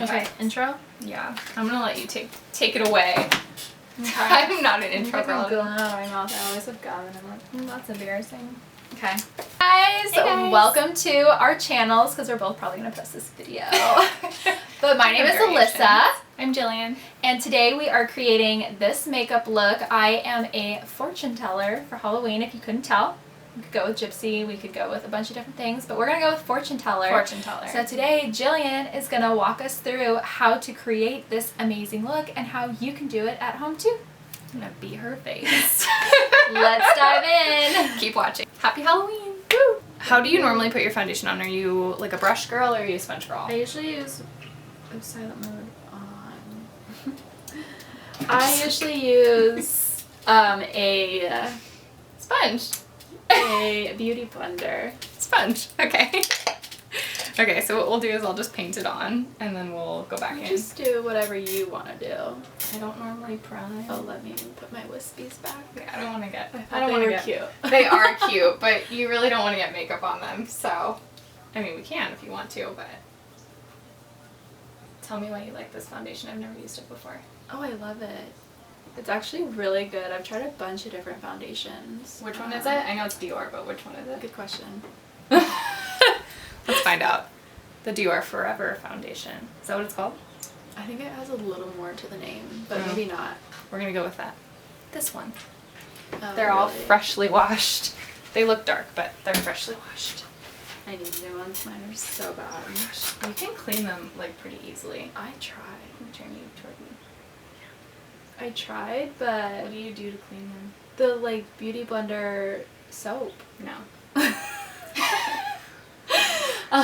Okay, intro? Yeah, I'm gonna let you take it away. Okay. I'm not an intro girl. Going out of my mouth. I always have gum and I'm like, that's embarrassing. Okay. Guys, Hey guys, welcome to our channels because we're both probably gonna post this video. But my name is Variations. Alyssa, I'm Jillian. and today we are creating this makeup look. I am a fortune teller for Halloween, if you couldn't tell. We could go with gypsy, we could go with a bunch of different things, but we're gonna go with fortune teller. Fortune teller. So today, Jillian is gonna walk us through how to create this amazing look and how you can do it at home too. I'm gonna beat her face. Let's dive in. Keep watching. Happy Halloween. Woo! How do you normally put your foundation on? Are you like a brush girl or are you a sponge girl? I usually use silent mode on. I usually use a beauty blender. Sponge. Okay. Okay, so what we'll do is I'll just paint it on and then we'll go back in. Just do whatever you want to do. I don't normally prime. Oh, let me put my wispies back. Okay, I don't want to get. I don't want to get cute. They are cute, but you really don't want to get makeup on them. So, I mean, we can if you want to, but tell me why you like this foundation. I've never used it before. Oh, I love it. It's actually really good. I've tried a bunch of different foundations. Which one is it? I know it's Dior, but which one is it? Good question. Let's find out. The Dior Forever Foundation. Is that what it's called? I think it has a little more to the name, but Oh. maybe not. We're gonna go with that. This one. Oh, They're all really? freshly washed. They look dark, but they're freshly washed. I need new ones. Mine are so bad. You can clean them like pretty easily. I tried. Turn you toward me. I tried, but What do you do to clean them? the like beauty blender soap. No.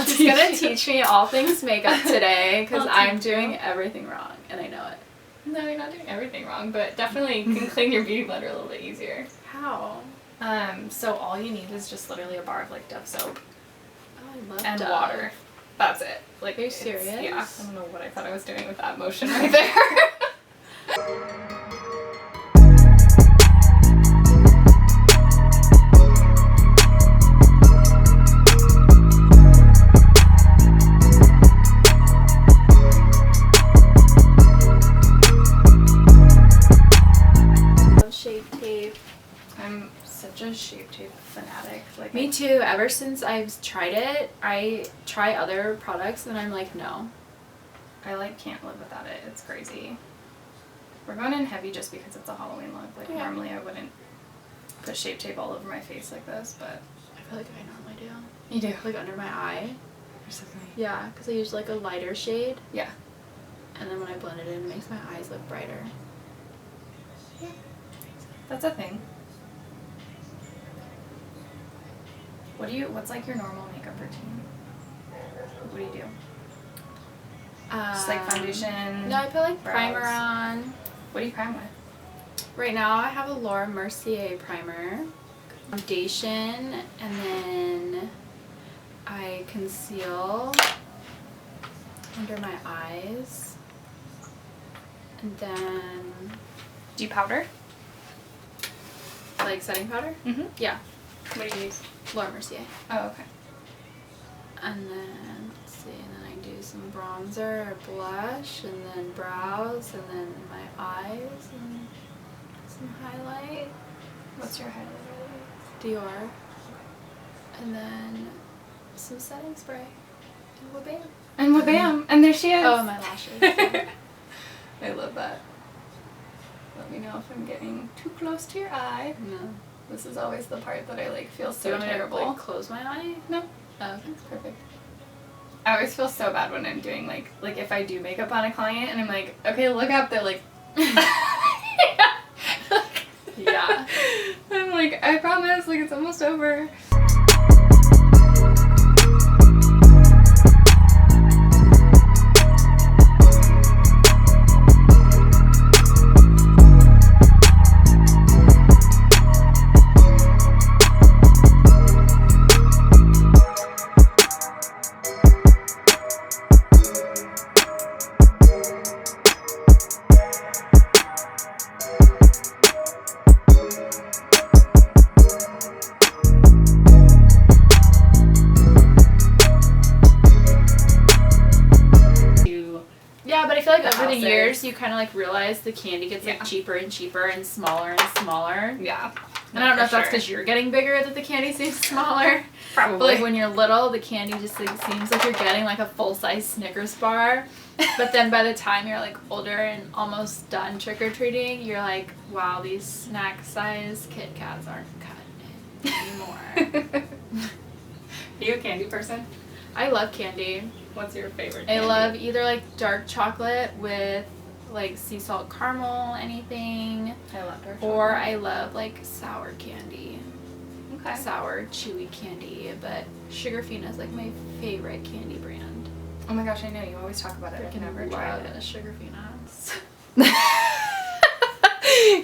She's gonna teach me all things makeup today because I'll I'm teach you. doing everything wrong and I know it. No, you're not doing everything wrong, but definitely you can clean your beauty blender a little bit easier. How? So all you need is just literally a bar of like Dove soap Oh, I love and Dove. water. That's it. Like, Are you it's- serious? Yeah. I don't know what I thought I was doing with that motion right there. Love Shape Tape. I'm such a Shape Tape fanatic. Like Me too. Ever since I've tried it, I try other products and I'm like, no. I like can't live without it. It's crazy. We're going in heavy just because it's a Halloween look. Like Yeah. normally I wouldn't put Shape Tape all over my face like this, but I feel like I normally do. you do. Like under my eye. Or something. Yeah, because I use like a lighter shade Yeah. and then when I blend it in, it makes my eyes look brighter. That's a thing. What's like your normal makeup routine? What do you do? Just like foundation? No, I put like brows? primer on. What do you prime with? Right now I have a Laura Mercier primer, foundation, and then I conceal under my eyes, and then Do you powder? like setting powder. Mm-hmm. Yeah, What do you use? Laura Mercier, Oh, okay. and then let's see, and then I do some bronzer or blush, and then brows, and then my eyes, and some highlight. What's your highlight? Dior, and then some setting spray, and wha-bam. And wha-bam! And there she is! Oh, my lashes. I love that. Let me know if I'm getting too close to your eye. No. This is always the part that I like feel Do you so want me to terrible. like close my eye? No, Oh, okay. it's perfect. I always feel so bad when I'm doing like if I do makeup on a client and I'm like, okay, look up, they're like, Yeah. I'm like, I promise, like it's almost over. but I feel like the over the houses. years you kind of like realize the candy gets like cheaper and cheaper and smaller. Yeah. And I don't know if that's because you're getting bigger that the candy seems smaller. Probably. But like when you're little, the candy just like seems like you're getting like a full-size Snickers bar. But then by the time you're like older and almost done trick-or-treating, you're like, wow, these snack-size Kit Kats aren't cutting it anymore. Are you a candy person? I love candy. What's your favorite I candy? love either like dark chocolate with like sea salt caramel, anything. I love dark chocolate. Or I love like sour candy. Okay. Sour, chewy candy. But Sugarfina is like my favorite candy brand. Oh my gosh, I know. You always talk about it. I've never tried it. Sugarfinas.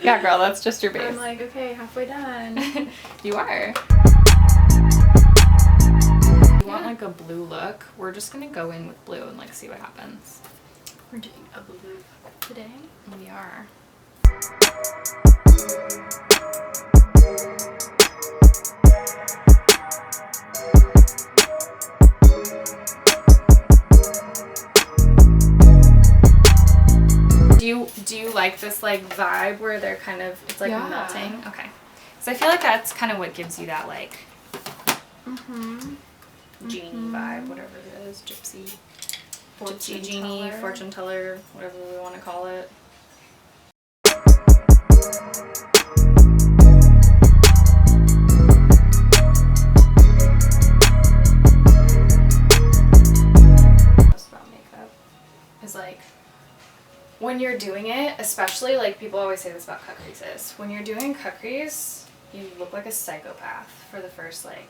Yeah, girl, that's just your base. I'm like, okay, halfway done. You are. You want like a blue look? We're just gonna go in with blue and like see what happens. We're doing a blue today. We are. Do you like this like vibe where they're kind of, it's like melting? Okay. So I feel like that's kind of what gives you that like genie vibe, whatever it is, gypsy genie, fortune teller, whatever we want to call it. About makeup is like when you're doing it, especially like people always say this about cut creases. When you're doing cut crease, you look like a psychopath for the first like.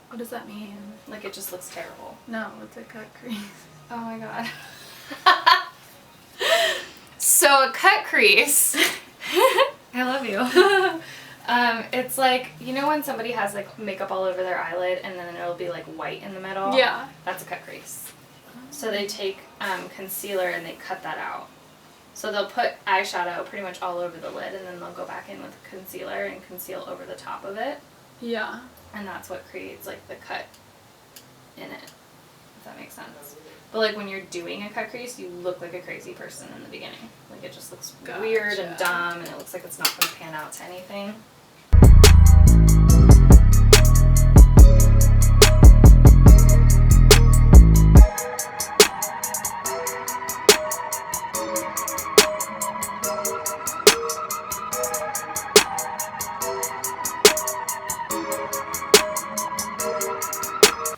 What does that mean? Like it just looks terrible. No, it's a cut crease. Oh my god. So a cut crease. I love you. It's like, you know when somebody has like makeup all over their eyelid and then it'll be like white in the middle? Yeah. That's a cut crease. So they take concealer and they cut that out. So they'll put eyeshadow pretty much all over the lid and then they'll go back in with concealer and conceal over the top of it. Yeah. And that's what creates like the cut in it, if that makes sense. But like when you're doing a cut crease, you look like a crazy person in the beginning. Like it just looks weird and dumb and it looks like it's not going to pan out to anything.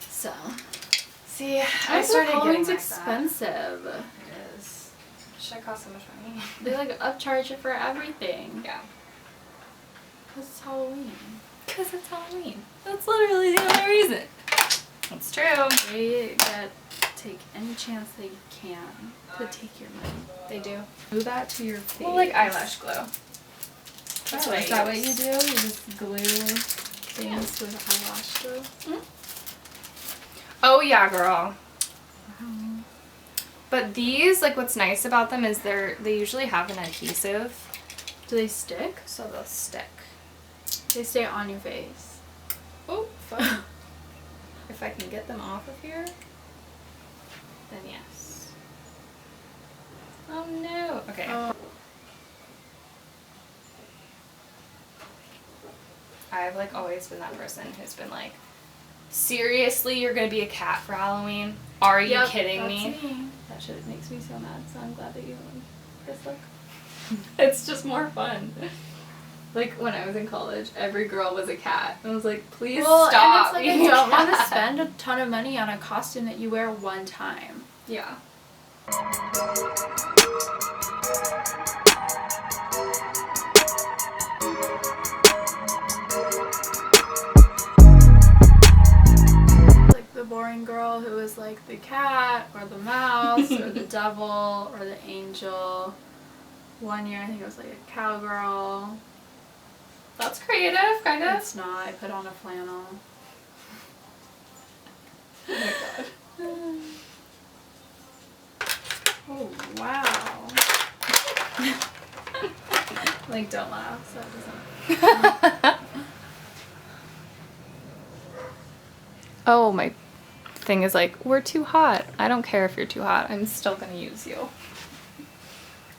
So. See, I started getting like expensive. That. It is. Should cost so much money. They like upcharge it for everything. Yeah. Because it's Halloween. Because it's Halloween. That's literally the only reason. That's true. They take any chance they can to take your money. They do. Do that to your face. Well, like eyelash glue. That's what Is that what you do? You just glue things with eyelash glue? Mm-hmm. Oh yeah, girl. But these, like what's nice about them is they usually have an adhesive. Do they stick? So they'll stick. They stay on your face. Oh, fuck. If I can get them off of here, then yes. Oh no. Okay. I've like always been that person who's been like, seriously, you're gonna be a cat for Halloween? Are you kidding me? That shit makes me so mad, so I'm glad that you went this look. It's just more fun. Like when I was in college, every girl was a cat. I was like, please stop And it's like being I don't a want to cat. spend a ton of money on a costume that you wear one time. Yeah. Like the boring girl who was like the cat or the mouse or the devil or the angel. One year I think it was like a cowgirl. That's creative, kind of. It's not. I put on a flannel. Oh my god. Oh, wow. Like, don't laugh, so it doesn't. Oh my thing is like, we're too hot. I don't care if you're too hot. I'm still going to use you.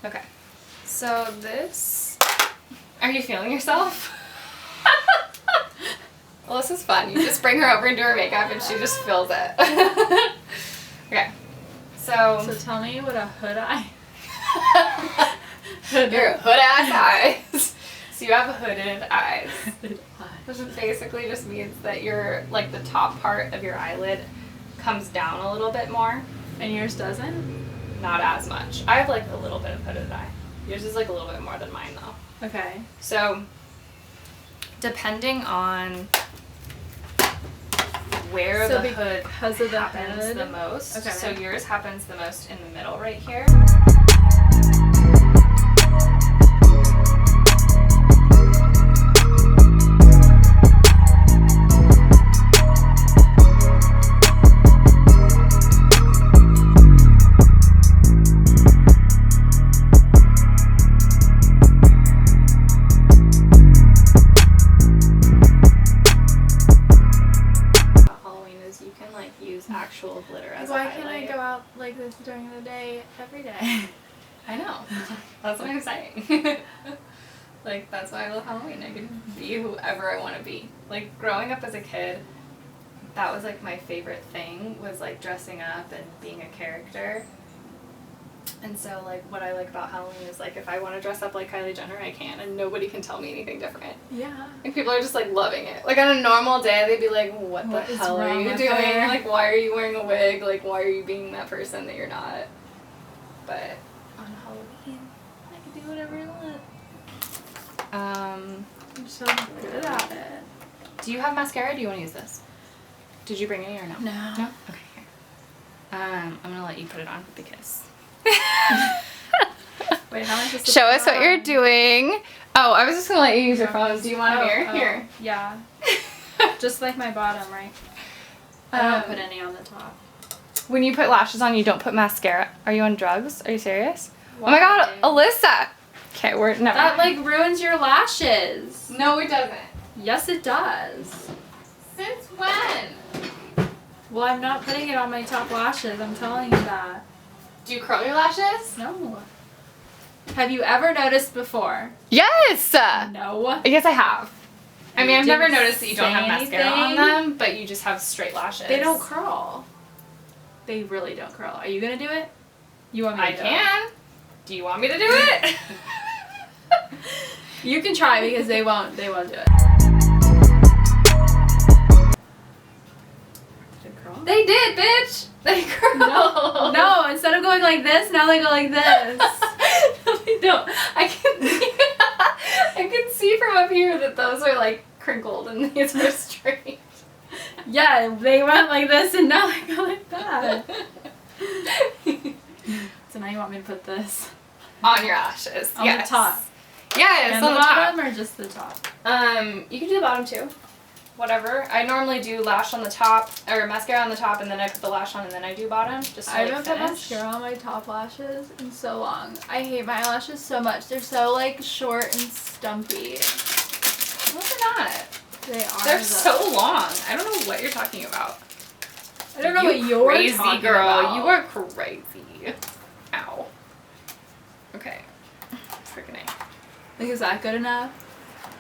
Okay. So this... Are you feeling yourself? Well, this is fun. You just bring her over and do her makeup and she just feels it. Okay. So tell me what a hood eye... Your hood-ass eyes. So you have hooded eyes. Which basically just means that your, like, the top part of your eyelid comes down a little bit more. And yours doesn't? Not as much. I have, like, a little bit of hooded eye. Yours is, like, a little bit more than mine, though. Okay. So, depending on where the hood happens the most. Okay. So yours happens the most in the middle right here. Actual glitter as a highlight. Why can't I go out like this during the day every day? I know. That's what I'm saying. Like, that's why I love Halloween. I can be whoever I want to be. Like, growing up as a kid, that was, like, my favorite thing, was, like, dressing up and being a character. And so, like, what I like about Halloween is, like, if I want to dress up like Kylie Jenner, I can, and nobody can tell me anything different. Yeah. And people are just, like, loving it. Like, on a normal day, they'd be like, what the hell are you doing? Like, why are you wearing a wig? Like, why are you being that person that you're not? But on Halloween, I can do whatever I want. I'm so good at it. Do you have mascara? Do you want to use this? Did you bring any or no? No. No? Okay, here. I'm going to let you put it on because... Wait, how much is the Show us what you're doing. Oh, I was just gonna let you use your phones. Do you want a mirror? Oh, Here. Yeah. Just like my bottom, right? I don't put any on the top. When you put lashes on, you don't put mascara. Are you on drugs? Are you serious? Why? Oh my god, Allysa! Okay, we're never That mind. like ruins your lashes. No, it doesn't. Yes, it does. Since when? Well, I'm not putting it on my top lashes. I'm telling you that. Do you curl your lashes? No. Have you ever noticed before? Yes! No. Yes, I have. I mean, You I've never didn't noticed that you don't say have mascara on anything? them, but you just have straight lashes. They don't curl. They really don't curl. Are you gonna do it? You want me to I do can. Do you want me to do it? it? You can try because they won't do it. Did it curl? They did, bitch! They curl. No. No, instead of going like this, now they go like this. No, they don't. I can see from up here that those are like crinkled and these are straight. Yeah, they went like this and now they go like that. So now you want me to put this On your lashes. on the top? Yeah, it's And on the the top. bottom or just the top? You can do the bottom too. Whatever. I normally do lash on the top, or mascara on the top, and then I put the lash on, and then I do bottom, just to I like haven't put finish. mascara on my top lashes in so long. I hate my eyelashes so much. They're so like short and stumpy. No, they're not. They are. They're though. so long. I don't know what you're talking about. I don't know what you're crazy talking girl. about. You are crazy. Ow. Okay. Freaking A. Like, is that good enough?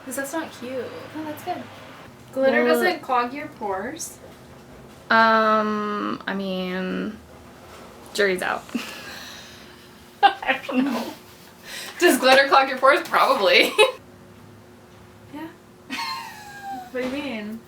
Because that's not cute. Oh, that's good. Glitter Well, doesn't clog your pores. I mean, jury's out. I don't know. Does glitter clog your pores? Probably. Yeah. What do you mean?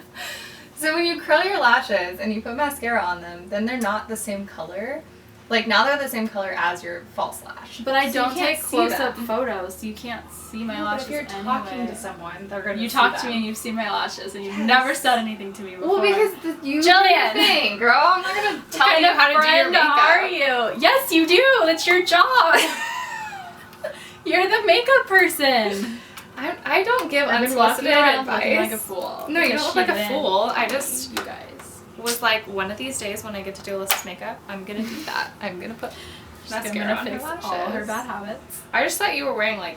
So when you curl your lashes and you put mascara on them, then they're not the same color. Like, now they're the same color as your false lash. But I So don't you can't take see close-up them. photos, so you can't see my No, but lashes if you're anyway. talking to someone, they're going to You see talk to them. me and you've seen my lashes, and you've Yes. never said anything to me before. Well, because you Jillian! do your thing, girl. I'm not going to tell What kind you of how to do your friend makeup. are you? Yes, you do. That's your job. You're the makeup person. I don't give I've been unsolicited walking around looking advice. like a fool. No, you because don't look like she a didn't fool. I tell just you guys. was like, one of these days when I get to do Alyssa's makeup, I'm going to do that. I'm going to put mascara on her fix lashes. all her bad habits. I just thought you were wearing like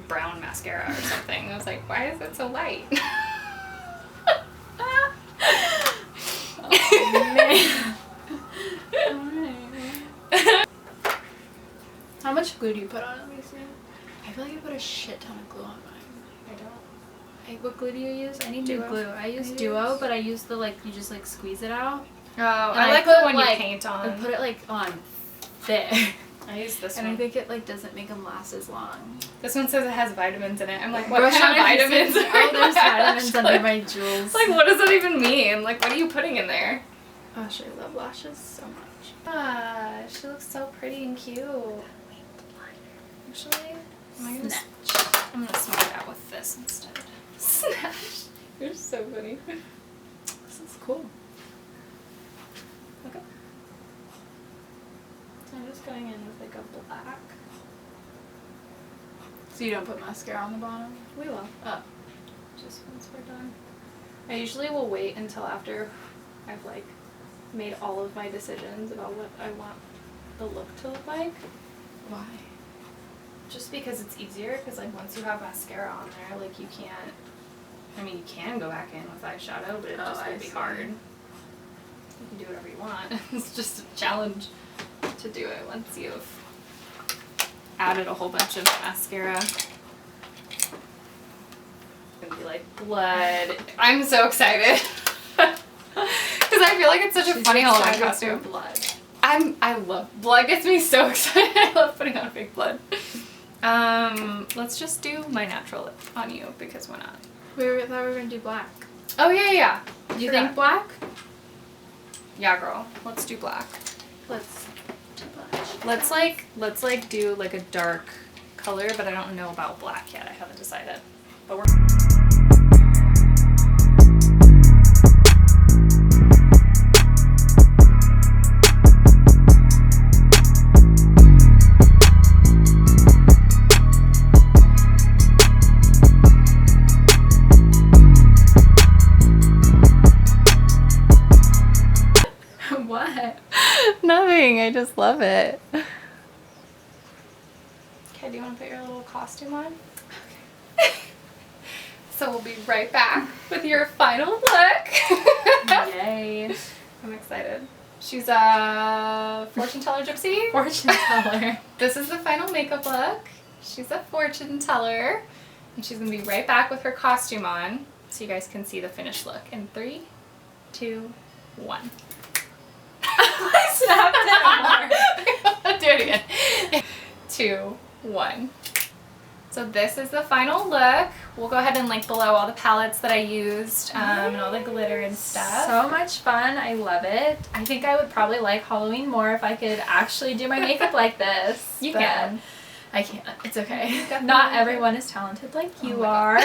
brown mascara or something. I was like, why is it so light? glue do you put on it, Lisa? I feel like I put a shit ton of glue on mine. I don't. What glue do you use? I need new Duo. glue. I use Duo, but I use the like, you just like squeeze it out. Oh, And I like put, the one like, you paint on. I put it like on thick. I use this And one. I think it like doesn't make them last as long. This one says it has vitamins in it. I'm like, what Brush kind of on your vitamins? face. Oh, there's vitamins under my jewels. Like, what does that even mean? Like, what are you putting in there? Oh, I love lashes so much. Ah, she looks so pretty and cute. Actually, I'm gonna smooth it out with this instead. Snatch. You're so funny. This is cool. Okay. So I'm just going in with like a black. So you don't put mascara on the bottom? We will. Oh. Just once we're done. I usually will wait until after I've like made all of my decisions about what I want the look to look like. Why? Just because it's easier, because like once you have mascara on there, like you can't, I mean you can go back in with eyeshadow, but it just would be hard. You can do whatever you want. It's just a challenge to do it once you've added a whole bunch of mascara. It's gonna be like blood. I'm so excited. Because I feel like it's such a funny Halloween costume. Blood. I love blood. Gets me so excited. I love putting on fake blood. Let's just do my natural lip on you because why not? We thought we were gonna do black. Oh yeah. Do you think black? Yeah, girl. Let's do black. Let's do black. Let's like do like a dark color, but I don't know about black yet. I haven't decided. But we're What? nothing. I just love it. Okay, do you want to put your little costume on? Okay. So we'll be right back with your final look. Yay. I'm excited. She's a fortune teller gypsy. Fortune teller. This is the final makeup look. She's a fortune teller. And she's going to be right back with her costume on so you guys can see the finished look. In 3, 2, 1. I snapped it more. Do it again. 2, 1. So this is the final look. We'll go ahead and link below all the palettes that I used and all the glitter and stuff. So much fun. I love it. I think I would probably like Halloween more if I could actually do my makeup like this. You but can. I can't. It's okay. Definitely Not can. everyone is talented like you my are.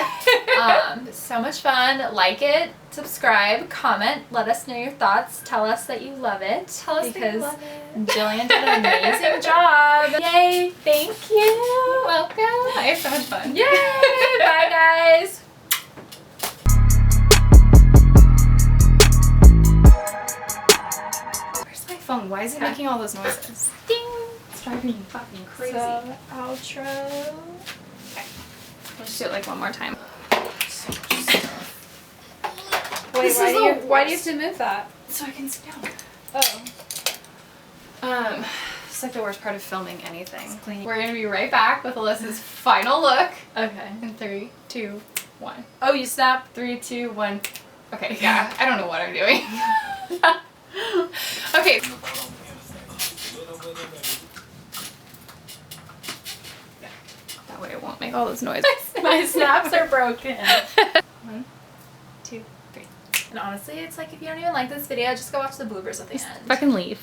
God. So much fun. Like it, subscribe, comment, let us know your thoughts. Tell us that you love it. Tell us that you because love it. Jillian did an amazing job. Yay! Thank you. You're welcome. I had so much fun. Yay! Bye, guys. Where's my phone? Why is it making all those noises? Ding. It's driving me fucking crazy. So, outro. Okay. Let's do it like one more time. Wait, This why is do the you worst. have to move that? So I can sit down. Oh. It's like the worst part of filming anything. We're gonna be right back with Alyssa's final look. Okay. In 3, 2, 1. Oh, you snapped. 3, 2, 1. Okay, yeah, I don't know what I'm doing. Okay. That way it won't make all those noises. My snaps are broken. 1, 2, 3. And honestly, it's like if you don't even like this video, just go watch the bloopers at the end. Fucking leave.